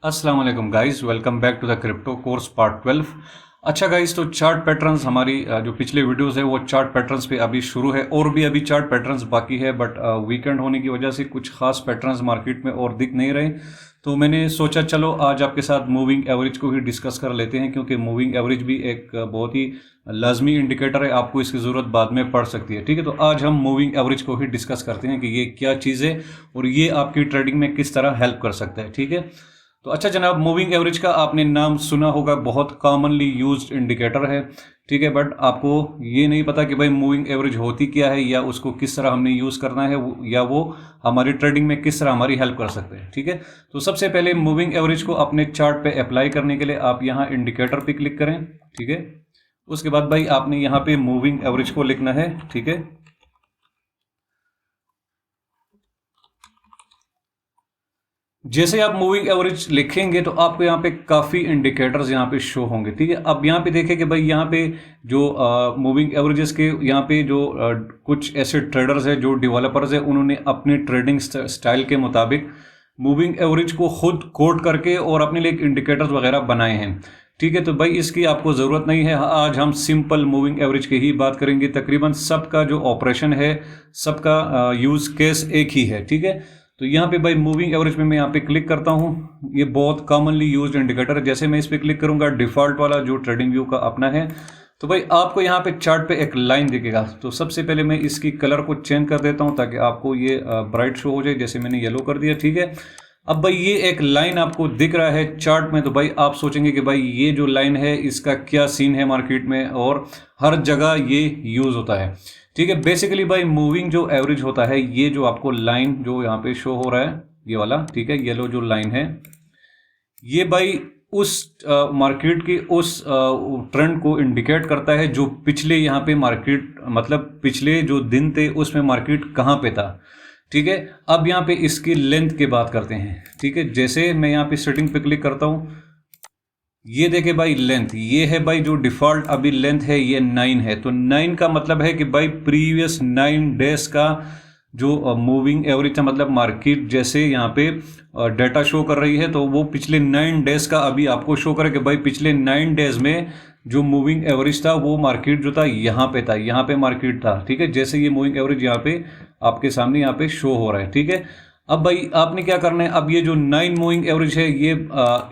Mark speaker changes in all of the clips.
Speaker 1: अस्सलाम वालेकुम guys, welcome back to the crypto course part 12। अच्छा गाइस, तो चार्ट पैटर्न्स हमारी जो पिछले वीडियोस है वो चार्ट पैटर्न्स पे अभी शुरू है और भी अभी चार्ट पैटर्न्स बाकी है, बट वीकेंड होने की वजह से कुछ खास पैटर्न्स मार्केट में और दिख नहीं रहे। तो मैंने सोचा चलो आज आपके साथ मूविंग एवरेज को ही डिस्कस कर लेते हैं, क्योंकि मूविंग एवरेज भी एक बहुत ही लाजमी इंडिकेटर है, आपको इसकी ज़रूरत बाद में पड़ सकती है। ठीक है, तो आज हम मूविंग एवरेज को ही डिस्कस करते हैं कि ये क्या चीज़ है और ये आपकी ट्रेडिंग में किस तरह हेल्प कर सकता है। ठीक है, तो अच्छा जनाब, मूविंग एवरेज का आपने नाम सुना होगा, बहुत कॉमनली यूज्ड इंडिकेटर है। ठीक है, बट आपको ये नहीं पता कि भाई मूविंग एवरेज होती क्या है या उसको किस तरह हमने यूज़ करना है या वो हमारी ट्रेडिंग में किस तरह हमारी हेल्प कर सकते हैं। ठीक है, तो सबसे पहले मूविंग एवरेज को अपने चार्ट पे अप्लाई करने के लिए आप यहाँ इंडिकेटर पे क्लिक करें। ठीक है, उसके बाद भाई आपने यहाँ पे मूविंग एवरेज को लिखना है। ठीक है, जैसे आप मूविंग एवरेज लिखेंगे तो आपको यहाँ पे काफ़ी इंडिकेटर्स यहाँ पे शो होंगे। ठीक है, अब यहाँ पे देखें कि भाई यहाँ पे जो मूविंग एवरेजेस के यहाँ पे जो कुछ ऐसे ट्रेडर्स हैं, जो डेवलपर्स हैं, उन्होंने अपने ट्रेडिंग स्टाइल के मुताबिक मूविंग एवरेज को खुद कोड करके और अपने लिए इंडिकेटर्स वगैरह बनाए हैं। ठीक है, तो भाई इसकी आपको ज़रूरत नहीं है। आज हम सिंपल मूविंग एवरेज की ही बात करेंगे। तकरीबन सबका जो ऑपरेशन है, सबका यूज़ केस एक ही है। ठीक है, तो यहाँ पे भाई मूविंग एवरेज में मैं यहाँ पे क्लिक करता हूँ। ये बहुत कॉमनली यूज्ड इंडिकेटर है। जैसे मैं इस पर क्लिक करूँगा, डिफ़ॉल्ट वाला जो ट्रेडिंग व्यू का अपना है, तो भाई आपको यहाँ पे चार्ट पे एक लाइन दिखेगा। तो सबसे पहले मैं इसकी कलर को चेंज कर देता हूँ ताकि आपको ये ब्राइट शो हो जाए। जैसे मैंने येलो कर दिया। ठीक है, अब भाई ये एक लाइन आपको दिख रहा है चार्ट में, तो भाई आप सोचेंगे कि भाई ये जो लाइन है इसका क्या सीन है मार्केट में, और हर जगह ये यूज़ होता है। ठीक है, बेसिकली भाई मूविंग जो एवरेज होता है, ये जो आपको लाइन जो यहाँ पे शो हो रहा है ये वाला, ठीक है, येलो जो लाइन है, ये भाई उस मार्केट के उस ट्रेंड को इंडिकेट करता है जो पिछले यहाँ पे मार्केट, मतलब पिछले जो दिन थे उसमें मार्केट कहाँ पे था। ठीक है, अब यहाँ पे इसकी लेंथ की बात करते हैं। ठीक है, जैसे मैं यहाँ पे सेटिंग पे क्लिक करता हूँ, ये देखे भाई लेंथ, ये है भाई जो डिफ़ॉल्ट अभी लेंथ है ये 9 है। तो 9 का मतलब है कि भाई प्रीवियस 9 डेज का जो मूविंग एवरेज था, मतलब मार्केट जैसे यहाँ पे डाटा शो कर रही है, तो वो पिछले 9 डेज का अभी आपको शो करे कि भाई पिछले 9 डेज में जो मूविंग एवरेज था वो मार्केट जो था यहाँ पे था, यहाँ पे मार्केट था। ठीक है, जैसे ये मूविंग एवरेज यहाँ पे आपके सामने यहाँ पे शो हो रहा है। ठीक है, अब भाई आपने क्या करना है, अब ये जो 9 मूविंग एवरेज है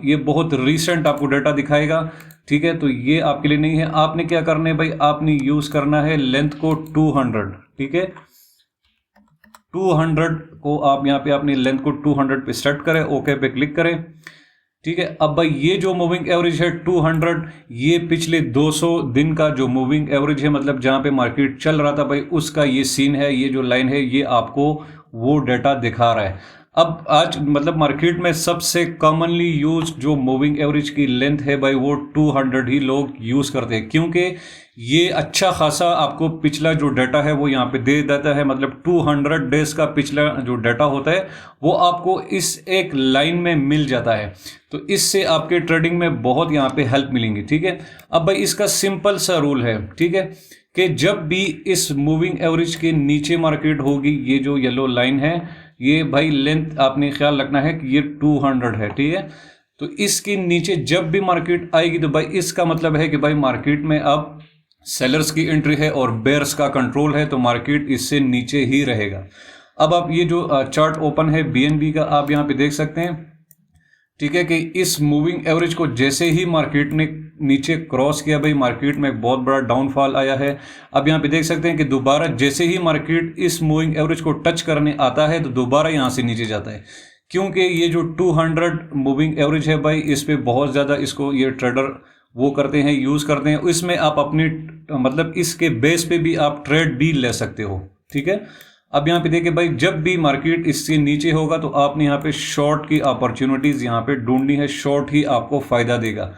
Speaker 1: ये बहुत रीसेंट आपको डाटा दिखाएगा। ठीक है, तो ये आपके लिए नहीं है। आपने क्या करना है भाई, आपने यूज़ करना है लेंथ को 200। ठीक है, 200 को आप यहाँ पे अपनी लेंथ को 200 पे सेट करें, ओके पे क्लिक करें। ठीक है, अब भाई ये जो मूविंग एवरेज है 200, ये पिछले 200 दिन का जो मूविंग एवरेज है, मतलब जहाँ पे मार्केट चल रहा था भाई उसका ये सीन है। ये जो लाइन है ये आपको वो डाटा दिखा रहा है। अब आज मतलब मार्केट में सबसे कॉमनली यूज जो मूविंग एवरेज की लेंथ है भाई वो 200 ही लोग यूज़ करते हैं, क्योंकि ये अच्छा खासा आपको पिछला जो डाटा है वो यहाँ पे दे देता है। मतलब 200 डेज का पिछला जो डाटा होता है वो आपको इस एक लाइन में मिल जाता है। तो इससे आपके ट्रेडिंग में बहुत यहाँ पे हेल्प मिलेंगी। ठीक है, अब भाई इसका सिंपल सा रूल है। ठीक है, कि जब भी इस मूविंग एवरेज के नीचे मार्केट होगी, ये जो येलो लाइन है, ये भाई लेंथ आपने ख्याल रखना है कि ये 200 है। ठीक है, तो इसके नीचे जब भी मार्केट आएगी तो भाई इसका मतलब है कि भाई मार्केट में अब सेलर्स की एंट्री है और बेयर्स का कंट्रोल है, तो मार्केट इससे नीचे ही रहेगा। अब आप ये जो चार्ट ओपन है बीएनबी का, आप यहाँ पे देख सकते हैं। ठीक है, कि इस मूविंग एवरेज को जैसे ही मार्केट ने नीचे क्रॉस किया भाई मार्केट में एक बहुत बड़ा डाउनफॉल आया है। अब यहाँ पे देख सकते हैं कि दोबारा जैसे ही मार्केट इस मूविंग एवरेज को टच करने आता है तो दोबारा यहाँ से नीचे जाता है, क्योंकि ये जो 200 मूविंग एवरेज है भाई इस पर बहुत ज़्यादा इसको ये ट्रेडर वो करते हैं, यूज़ करते हैं। इसमें आप अपनी मतलब इसके बेस पे भी आप ट्रेड भी ले सकते हो। ठीक है, अब यहाँ पे देखिए भाई जब भी मार्केट इससे नीचे होगा तो आपने यहाँ पे शॉर्ट की अपॉर्चुनिटीज़ यहाँ पे ढूंढनी है। शॉर्ट ही आपको फ़ायदा देगा।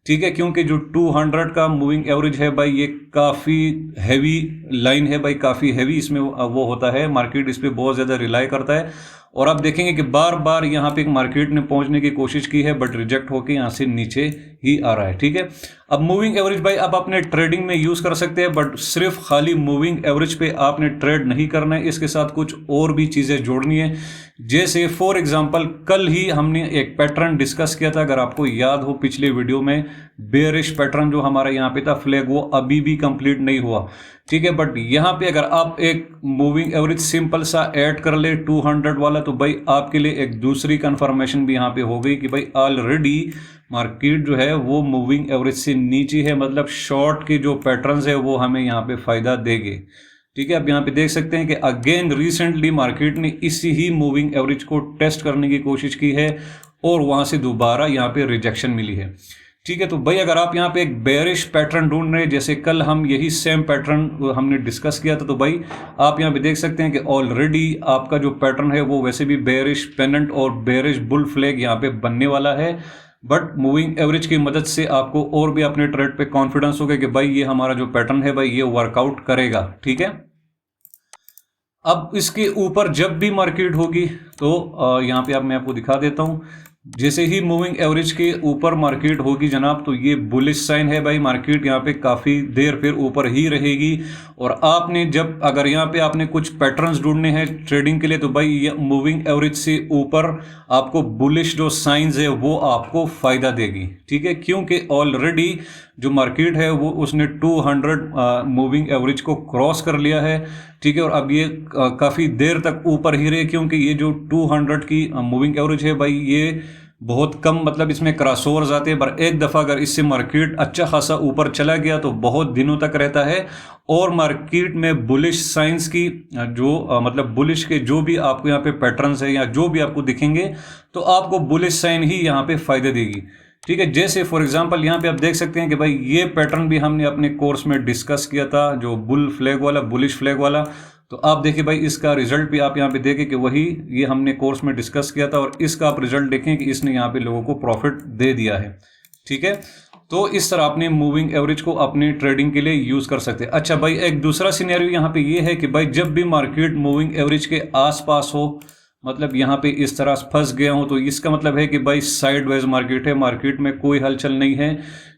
Speaker 1: ठीक है, क्योंकि जो 200 का मूविंग एवरेज है भाई ये काफ़ी हैवी लाइन है भाई, काफ़ी हैवी इसमें वो होता है। मार्केट इस पर बहुत ज़्यादा रिलाई करता है और आप देखेंगे कि बार बार यहाँ पे मार्केट ने पहुंचने की कोशिश की है बट रिजेक्ट होकर यहाँ से नीचे ही आ रहा है। ठीक है, अब मूविंग एवरेज भाई आप अपने ट्रेडिंग में यूज कर सकते हैं, बट सिर्फ खाली मूविंग एवरेज पे आपने ट्रेड नहीं करना है, इसके साथ कुछ और भी चीजें जोड़नी है। जैसे फॉर एग्जांपल कल ही हमने एक पैटर्न डिस्कस किया था, अगर आपको याद हो पिछले वीडियो में, बेयरिश पैटर्न जो हमारा यहाँ पे था फ्लैग, वो अभी भी कंप्लीट नहीं हुआ। ठीक है, बट यहाँ पे अगर आप एक मूविंग एवरेज सिंपल सा ऐड कर ले 200 वाला, तो भाई आपके लिए एक दूसरी कंफर्मेशन भी यहाँ पे हो गई कि भाई ऑलरेडी मार्केट जो है वो मूविंग एवरेज से नीचे है, मतलब शॉर्ट के जो पैटर्न्स है वो हमें यहाँ पे फायदा देंगे। ठीक है, अब यहाँ पे देख सकते हैं कि अगेन रिसेंटली मार्केट ने इसी ही मूविंग एवरेज को टेस्ट करने की कोशिश की है और वहां से दोबारा यहाँ पे रिजेक्शन मिली है। ठीक है, तो भाई अगर आप यहाँ पे एक बेयरिश पैटर्न ढूंढ रहे हैं, जैसे कल हम यही सेम पैटर्न हमने डिस्कस किया था, तो भाई आप यहाँ पे देख सकते हैं कि ऑलरेडी आपका जो पैटर्न है वो वैसे भी बेयरिश पेनेंट और बेयरिश बुल फ्लैग यहाँ पे बनने वाला है, बट मूविंग एवरेज की मदद से आपको और भी अपने ट्रेड पे कॉन्फिडेंस होगा कि भाई ये हमारा जो पैटर्न है भाई ये वर्कआउट करेगा। ठीक है, अब इसके ऊपर जब भी मार्केट होगी तो यहाँ पे मैं आपको दिखा देता हूँ, जैसे ही मूविंग एवरेज के ऊपर मार्केट होगी जनाब, तो ये बुलिश साइन है भाई, मार्केट यहाँ पे काफ़ी देर फिर ऊपर ही रहेगी। और आपने जब अगर यहाँ पे आपने कुछ पैटर्न्स ढूंढने हैं ट्रेडिंग के लिए, तो भाई ये मूविंग एवरेज से ऊपर आपको बुलिश जो साइंस है वो आपको फायदा देगी। ठीक है, क्योंकि ऑलरेडी जो मार्केट है वो उसने 200 मूविंग एवरेज को क्रॉस कर लिया है। ठीक है, और अब ये काफ़ी देर तक ऊपर ही रहे, क्योंकि ये जो 200 की मूविंग एवरेज है भाई ये बहुत कम, मतलब इसमें क्रॉसओवर्स आते हैं, पर एक दफ़ा अगर इससे मार्केट अच्छा खासा ऊपर चला गया तो बहुत दिनों तक रहता है। और मार्केट में बुलिश साइंस की जो मतलब बुलिश के जो भी आपको यहाँ पे पैटर्न्स है या जो भी आपको दिखेंगे, तो आपको बुलिश साइन ही यहाँ पे फायदे देगी। ठीक है, जैसे फॉर एग्जांपल यहाँ पे आप देख सकते हैं कि भाई ये पैटर्न भी हमने अपने कोर्स में डिस्कस किया था, जो बुल फ्लैग वाला, बुलिश फ्लैग वाला। तो आप देखिए भाई इसका रिजल्ट भी आप यहाँ पे देखें कि वही ये हमने कोर्स में डिस्कस किया था, और इसका आप रिजल्ट देखें कि इसने यहाँ पे लोगों को प्रॉफिट दे दिया है। ठीक है, तो इस तरह अपने मूविंग एवरेज को अपनी ट्रेडिंग के लिए यूज कर सकते हैं। अच्छा भाई, एक दूसरा सिनेरियो यहाँ पे ये है कि भाई जब भी मार्केट मूविंग एवरेज के आसपास हो, मतलब यहाँ पे इस तरह फंस गया हूँ, तो इसका मतलब है कि भाई साइडवेज मार्केट है, मार्केट में कोई हलचल नहीं है।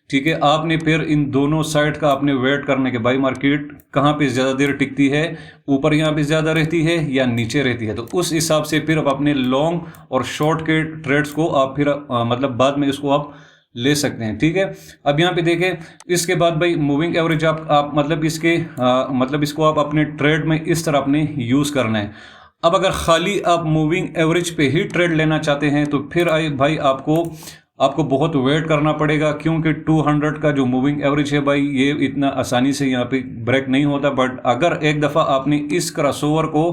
Speaker 1: ठीक है, आपने फिर इन दोनों साइड का आपने वेट करने के भाई मार्केट कहाँ पे ज़्यादा देर टिकती है, ऊपर यहाँ पे ज़्यादा रहती है या नीचे रहती है, तो उस हिसाब से फिर आप अपने लॉन्ग और शॉर्ट के ट्रेड्स को आप फिर मतलब बाद में इसको आप ले सकते हैं। ठीक है, अब यहाँ पे देखें, इसके बाद भाई मूविंग एवरेज आप मतलब इसके मतलब इसको आप अपने ट्रेड में इस तरह अपने यूज़ करना है। अब अगर खाली आप मूविंग एवरेज पे ही ट्रेड लेना चाहते हैं तो फिर भाई आपको बहुत वेट करना पड़ेगा, क्योंकि 200 का जो मूविंग एवरेज है भाई ये इतना आसानी से यहाँ पे ब्रेक नहीं होता। बट अगर एक दफ़ा आपने इस क्रॉसओवर को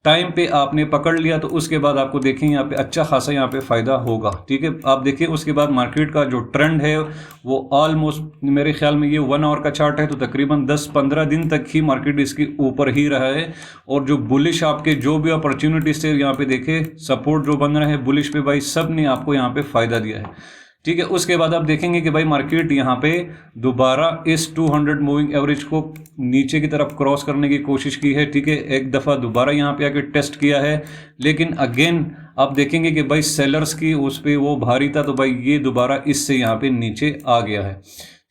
Speaker 1: टाइम पे आपने पकड़ लिया तो उसके बाद आपको देखें यहाँ पे अच्छा खासा यहाँ पे फ़ायदा होगा। ठीक है, आप देखिए उसके बाद मार्केट का जो ट्रेंड है वो ऑलमोस्ट मेरे ख्याल में ये 1 आवर का चार्ट है, तो तकरीबन 10-15 दिन तक ही मार्केट इसके ऊपर ही रहा है। और जो बुलिश आपके जो भी अपॉर्चुनिटीज थे यहाँ पे देखे, सपोर्ट जो बन रहे हैं बुलिश पे भाई, सब ने आपको यहाँ पे फ़ायदा दिया है। ठीक है, उसके बाद आप देखेंगे कि भाई मार्केट यहाँ पे दोबारा इस 200 मूविंग एवरेज को नीचे की तरफ क्रॉस करने की कोशिश की है। ठीक है, एक दफ़ा दोबारा यहाँ पे आके टेस्ट किया है, लेकिन अगेन आप देखेंगे कि भाई सेलर्स की उस पर वो भारी था, तो भाई ये दोबारा इससे यहाँ पे नीचे आ गया है।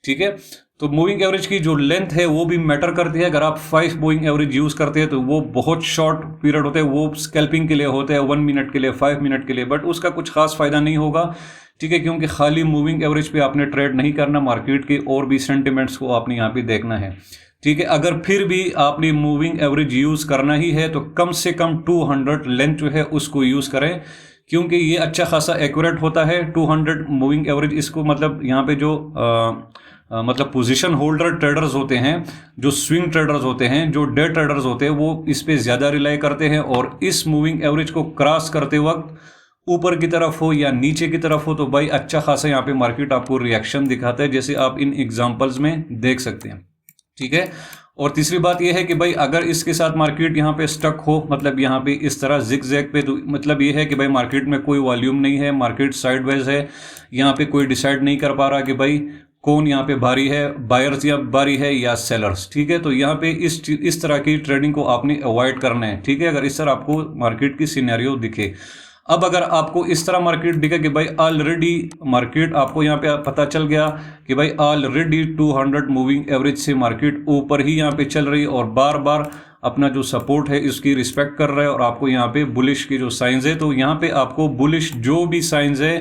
Speaker 1: ठीक है, तो मूविंग एवरेज की जो लेंथ है वो भी मैटर करती है। अगर आप 5 मूविंग एवरेज यूज़ करते हैं तो वो बहुत शॉर्ट पीरियड होते हैं, वो स्कैल्पिंग के लिए होते हैं, 1 मिनट के लिए, 5 मिनट के लिए, बट उसका कुछ खास फायदा नहीं होगा। ठीक है, क्योंकि खाली मूविंग एवरेज पे आपने ट्रेड नहीं करना, मार्केट के और भी सेंटिमेंट्स को आपने यहाँ पे देखना है। ठीक है, अगर फिर भी आपने मूविंग एवरेज यूज़ करना ही है तो कम से कम 200 लेंथ जो है उसको यूज़ करें, क्योंकि ये अच्छा खासा एक्यूरेट होता है 200 मूविंग एवरेज। इसको मतलब यहाँ पे जो मतलब पोजीशन होल्डर ट्रेडर्स होते हैं, जो स्विंग ट्रेडर्स होते हैं, जो डे ट्रेडर्स होते हैं, वो इस पे ज़्यादा रिलाई करते हैं। और इस मूविंग एवरेज को क्रॉस करते वक्त ऊपर की तरफ हो या नीचे की तरफ हो तो भाई अच्छा खासा यहाँ पे मार्केट आपको रिएक्शन दिखाता है, जैसे आप इन एग्जांपल्स में देख सकते हैं। ठीक है, और तीसरी बात यह है कि भाई अगर इसके साथ मार्केट यहाँ पे स्टक हो, मतलब यहाँ पे इस तरह जिग जैग पे, तो मतलब ये है कि भाई मार्केट में कोई वॉल्यूम नहीं है, मार्केट साइडवेज है, यहाँ पे कोई डिसाइड नहीं कर पा रहा कि भाई कौन यहाँ पे भारी है, बायर्स या भारी है या सेलर्स, ठीक है। तो यहाँ पे इस तरह की ट्रेडिंग को आपने अवॉइड करना है, ठीक है, अगर इस तरह आपको मार्केट की सिनेरियो दिखे। अब अगर आपको इस तरह मार्केट दिखे कि भाई ऑलरेडी मार्केट आपको यहाँ पे पता चल गया कि भाई ऑलरेडी 200 मूविंग एवरेज से मार्केट ऊपर ही यहाँ पे चल रही है और बार बार अपना जो सपोर्ट है इसकी रिस्पेक्ट कर रहा है और आपको यहाँ पे बुलिश की जो साइंस है, तो यहाँ पे आपको बुलिश जो भी साइंस है,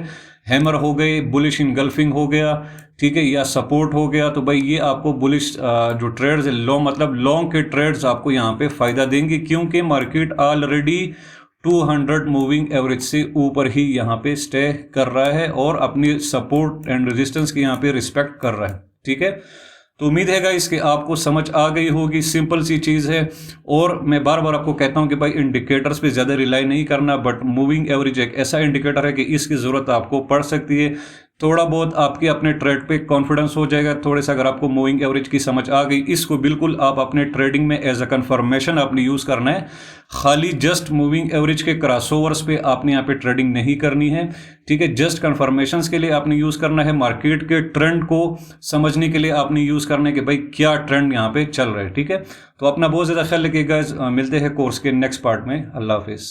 Speaker 1: हैमर हो गए, बुलिश इनगल्फिंग हो गया, ठीक है, या सपोर्ट हो गया, तो भाई ये आपको बुलिश जो ट्रेड्स है, लॉन्ग मतलब लॉन्ग के ट्रेड्स आपको यहाँ पे फायदा देंगे, क्योंकि मार्केट ऑलरेडी 200 मूविंग एवरेज से ऊपर ही यहाँ पे स्टे कर रहा है और अपनी सपोर्ट एंड रेजिस्टेंस की यहाँ पे रिस्पेक्ट कर रहा है, ठीक है। तो उम्मीद है गाइस कि आपको समझ आ गई होगी, सिंपल सी चीज़ है। और मैं बार बार आपको कहता हूं कि भाई इंडिकेटर्स पे ज़्यादा रिलाई नहीं करना, बट मूविंग एवरेज एक ऐसा इंडिकेटर है कि इसकी ज़रूरत आपको पड़ सकती है। थोड़ा बहुत आपके अपने ट्रेड पे कॉन्फिडेंस हो जाएगा, थोड़े सा अगर आपको मूविंग एवरेज की समझ आ गई, इसको बिल्कुल आप अपने ट्रेडिंग में एज अ कंफर्मेशन आपने यूज़ करना है। खाली जस्ट मूविंग एवरेज के क्रॉसओवर्स पे आपने यहाँ पे ट्रेडिंग नहीं करनी है, ठीक है। जस्ट कंफर्मेशंस के लिए आपने यूज़ करना है, मार्केट के ट्रेंड को समझने के लिए आपने यूज़ करना है कि भाई क्या ट्रेंड यहाँ पे चल रहा है, ठीक है। तो अपना बहुत ज़्यादा ख्याल रखिएगा, मिलते हैं कोर्स के नेक्स्ट पार्ट में। अल्लाह हाफिज़।